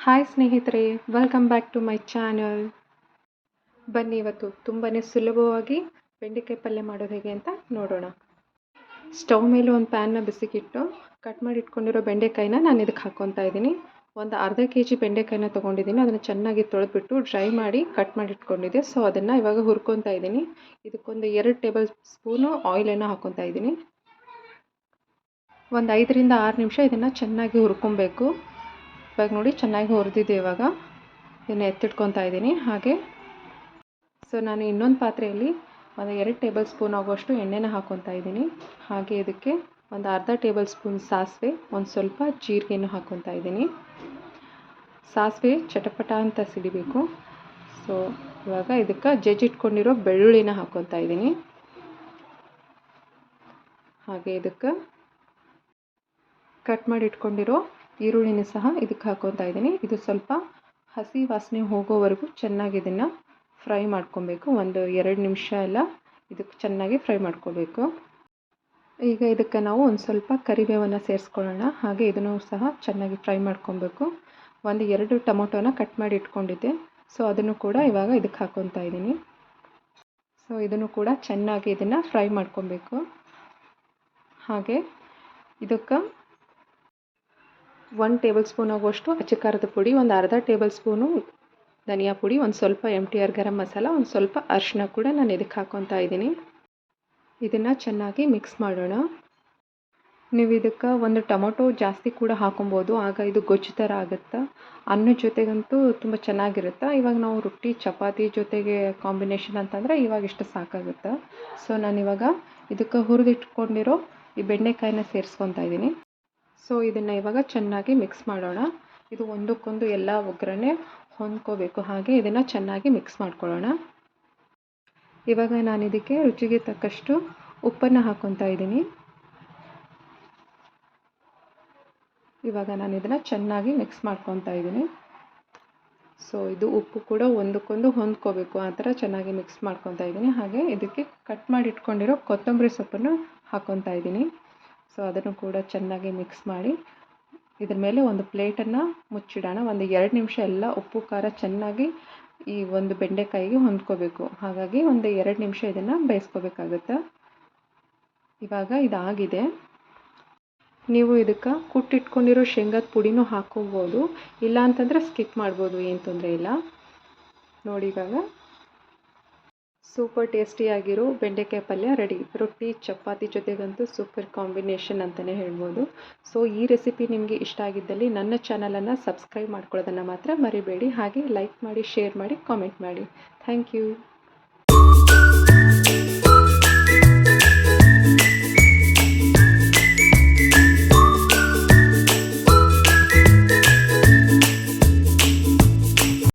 Hi ಸ್ನೇಹಿತರೆ, welcome back to my channel. ಬನ್ನಿ ಇವತ್ತು ತುಂಬಾ ಸುಲಭವಾಗಿ ಬೆಂಡೆಕಾಯಿ ಪಲ್ಯ ಮಾಡೋದು ಹೇಗೆ ಅಂತ ನೋಡೋಣ. ಸ್ಟವ್ ಮೇಲೆ ಒಂದು ಪ್ಯಾನ್ನ ಬಿಸಿಗಿಟ್ಟು ಕಟ್ ಮಾಡಿ ಇಟ್ಕೊಂಡಿರೋ ಬೆಂಡೆಕಾಯಿನ ನಾನು ಇದಕ್ಕೆ ಹಾಕ್ಕೊತಾ ಇದ್ದೀನಿ. ಒಂದು ಅರ್ಧ kg ಬೆಂಡೆಕಾಯಿನ ತೊಗೊಂಡಿದ್ದೀನಿ. ಅದನ್ನು ಚೆನ್ನಾಗಿ ತೊಳೆದ್ಬಿಟ್ಟು ಡ್ರೈ ಮಾಡಿ ಕಟ್ ಮಾಡಿ ಇಟ್ಕೊಂಡಿದ್ದೆ. ಸೊ ಅದನ್ನು ಇವಾಗ ಹುರ್ಕೊತಾ ಇದ್ದೀನಿ. ಇದಕ್ಕೊಂದು 2 ಟೇಬಲ್ ಸ್ಪೂನು ಆಯಿಲನ್ನು ಹಾಕ್ಕೊತಾ ಇದ್ದೀನಿ. ಒಂದು 5 ರಿಂದ 6 ನಿಮಿಷ ಇದನ್ನು ಚೆನ್ನಾಗಿ ಹುರ್ಕೊಬೇಕು. ಇವಾಗ ನೋಡಿ ಚೆನ್ನಾಗಿ ಹುರಿದಿದೆ. ಇವಾಗ ಇದನ್ನು ಎತ್ತಿಟ್ಕೊತಾ ಇದ್ದೀನಿ. ಹಾಗೆ ನಾನು ಇನ್ನೊಂದು ಪಾತ್ರೆಯಲ್ಲಿ ಒಂದು 2 ಟೇಬಲ್ ಸ್ಪೂನ್ ಆಗುವಷ್ಟು ಎಣ್ಣೆನ ಹಾಕ್ಕೊತಾ ಇದ್ದೀನಿ. ಹಾಗೆ ಇದಕ್ಕೆ ಒಂದು ಅರ್ಧ ಟೇಬಲ್ ಸ್ಪೂನ್ ಸಾಸಿವೆ, ಒಂದು ಸ್ವಲ್ಪ ಜೀರಿಗೆಯನ್ನು ಹಾಕ್ಕೊತಾ ಇದ್ದೀನಿ. ಸಾಸಿವೆ ಚಟಪಟ ಅಂತ ಸಿಡಿಬೇಕು. ಸೊ ಇವಾಗ ಇದಕ್ಕೆ ಜಜ್ಜಿಟ್ಕೊಂಡಿರೋ ಬೆಳ್ಳುಳ್ಳಿನ ಹಾಕ್ಕೊತಾ ಇದ್ದೀನಿ. ಹಾಗೆ ಇದಕ್ಕೆ ಕಟ್ ಮಾಡಿ ಇಟ್ಕೊಂಡಿರೋ ಈರುಳ್ಳಿನ ಸಹ ಇದಕ್ಕೆ ಹಾಕ್ಕೊತಾ ಇದ್ದೀನಿ. ಇದು ಸ್ವಲ್ಪ ಹಸಿ ವಾಸನೆ ಹೋಗೋವರೆಗೂ ಚೆನ್ನಾಗಿ ಇದನ್ನು ಫ್ರೈ ಮಾಡ್ಕೊಬೇಕು. ಒಂದು 2 ನಿಮಿಷ ಎಲ್ಲ ಇದಕ್ಕೆ ಚೆನ್ನಾಗಿ ಫ್ರೈ ಮಾಡ್ಕೋಬೇಕು. ಈಗ ಇದಕ್ಕೆ ನಾವು ಒಂದು ಸ್ವಲ್ಪ ಕರಿಬೇವನ್ನು ಸೇರಿಸ್ಕೊಳ್ಳೋಣ. ಹಾಗೆ ಇದನ್ನು ಸಹ ಚೆನ್ನಾಗಿ ಫ್ರೈ ಮಾಡ್ಕೊಬೇಕು. ಒಂದು 2 ಟೊಮೊಟೊನ ಕಟ್ ಮಾಡಿ ಇಟ್ಕೊಂಡಿದ್ದೆ. ಸೊ ಅದನ್ನು ಕೂಡ ಇವಾಗ ಇದಕ್ಕೆ ಹಾಕ್ಕೊತಾ ಇದ್ದೀನಿ. ಸೊ ಇದನ್ನು ಕೂಡ ಚೆನ್ನಾಗಿ ಇದನ್ನು ಫ್ರೈ ಮಾಡ್ಕೊಬೇಕು. ಹಾಗೆ ಇದಕ್ಕೆ 1 ಟೇಬಲ್ ಸ್ಪೂನ್ ಆಗುವಷ್ಟು ಅಚ್ಚ ಖಾರದ ಪುಡಿ, ಒಂದು ಅರ್ಧ ಟೇಬಲ್ ಸ್ಪೂನು ಧನಿಯಾ ಪುಡಿ, ಒಂದು ಸ್ವಲ್ಪ MTR ಗರಂ ಮಸಾಲ, ಒಂದು ಸ್ವಲ್ಪ ಅರಿಶಿನ ಕೂಡ ನಾನು ಇದಕ್ಕೆ ಹಾಕ್ಕೊತಾ ಇದ್ದೀನಿ. ಇದನ್ನು ಚೆನ್ನಾಗಿ ಮಿಕ್ಸ್ ಮಾಡೋಣ. ನೀವು ಇದಕ್ಕೆ ಒಂದು ಟೊಮೊಟೊ ಜಾಸ್ತಿ ಕೂಡ ಹಾಕೊಬೋದು. ಆಗ ಇದು ಗೊಜ್ಜು ಥರ ಆಗುತ್ತೆ. ಅನ್ನದ ಜೊತೆಗಂತೂ ತುಂಬ ಚೆನ್ನಾಗಿರುತ್ತೆ. ಇವಾಗ ನಾವು ರೊಟ್ಟಿ ಚಪಾತಿ ಜೊತೆಗೆ ಕಾಂಬಿನೇಷನ್ ಅಂತಂದರೆ ಇವಾಗ ಇಷ್ಟು ಸಾಕಾಗುತ್ತೆ. ಸೊ ನಾನಿವಾಗ ಇದಕ್ಕೆ ಹುರಿದಿಟ್ಕೊಂಡಿರೋ ಈ ಬೆಂಡೆಕಾಯಿನ ಸೇರಿಸ್ಕೊತಾ ಇದ್ದೀನಿ. ಸೊ ಇದನ್ನು ಇವಾಗ ಚೆನ್ನಾಗಿ ಮಿಕ್ಸ್ ಮಾಡೋಣ. ಇದು ಒಂದಕ್ಕೊಂದು ಎಲ್ಲ ಒಗ್ಗರಣೆ ಹೊಂದ್ಕೋಬೇಕು. ಹಾಗೆ ಇದನ್ನು ಚೆನ್ನಾಗಿ ಮಿಕ್ಸ್ ಮಾಡ್ಕೊಳ್ಳೋಣ. ಇವಾಗ ನಾನು ಇದಕ್ಕೆ ರುಚಿಗೆ ತಕ್ಕಷ್ಟು ಉಪ್ಪನ್ನು ಹಾಕ್ಕೊತಾ ಇದ್ದೀನಿ. ಇವಾಗ ನಾನು ಇದನ್ನು ಚೆನ್ನಾಗಿ ಮಿಕ್ಸ್ ಮಾಡ್ಕೊತಾ ಇದ್ದೀನಿ. ಸೊ ಇದು ಉಪ್ಪು ಕೂಡ ಒಂದಕ್ಕೊಂದು ಹೊಂದ್ಕೋಬೇಕು. ಆ ಥರ ಚೆನ್ನಾಗಿ ಮಿಕ್ಸ್ ಮಾಡ್ಕೊತಾ ಇದ್ದೀನಿ. ಹಾಗೆ ಇದಕ್ಕೆ ಕಟ್ ಮಾಡಿ ಇಟ್ಕೊಂಡಿರೋ ಕೊತ್ತಂಬರಿ ಸೊಪ್ಪನ್ನು ಹಾಕ್ಕೊತಾ ಇದ್ದೀನಿ. ಸೊ ಅದನ್ನು ಕೂಡ ಚೆನ್ನಾಗಿ ಮಿಕ್ಸ್ ಮಾಡಿ ಇದ್ರ ಮೇಲೆ ಒಂದು ಪ್ಲೇಟನ್ನು ಮುಚ್ಚಿಡೋಣ. ಒಂದು 2 ನಿಮಿಷ ಎಲ್ಲ ಉಪ್ಪು ಖಾರ ಚೆನ್ನಾಗಿ ಈ ಒಂದು ಬೆಂಡೆಕಾಯಿಗೆ ಹೊಂದ್ಕೋಬೇಕು. ಹಾಗಾಗಿ ಒಂದು 2 ನಿಮಿಷ ಇದನ್ನು ಬೇಯಿಸ್ಕೋಬೇಕಾಗುತ್ತೆ. ಇವಾಗ ಇದಾಗಿದೆ. ನೀವು ಇದಕ್ಕೆ ಕುಟ್ಟಿಟ್ಕೊಂಡಿರೋ ಶೇಂಗಾದ ಪುಡಿನೂ ಹಾಕ್ಕೋಬೋದು, ಇಲ್ಲ ಅಂತಂದರೆ ಸ್ಕಿಪ್ ಮಾಡ್ಬೋದು, ಏನು ತೊಂದರೆ ಇಲ್ಲ. ನೋಡಿ ಇವಾಗ ಸೂಪರ್ ಟೇಸ್ಟಿಯಾಗಿರೋ ಬೆಂಡೆಕಾಯಿ ಪಲ್ಯ ರೆಡಿ. ರೊಟ್ಟಿ ಚಪಾತಿ ಜೊತೆಗಂತೂ ಸೂಪರ್ ಕಾಂಬಿನೇಷನ್ ಅಂತಲೇ ಹೇಳ್ಬೋದು. ಸೊ ಈ ರೆಸಿಪಿ ನಿಮಗೆ ಇಷ್ಟ ಆಗಿದ್ದಲ್ಲಿ ನನ್ನ ಚಾನಲನ್ನು ಸಬ್ಸ್ಕ್ರೈಬ್ ಮಾಡ್ಕೊಳ್ಳೋದನ್ನು ಮಾತ್ರ ಮರಿಬೇಡಿ. ಹಾಗೆ ಲೈಕ್ ಮಾಡಿ, ಶೇರ್ ಮಾಡಿ, ಕಾಮೆಂಟ್ ಮಾಡಿ. Thank you.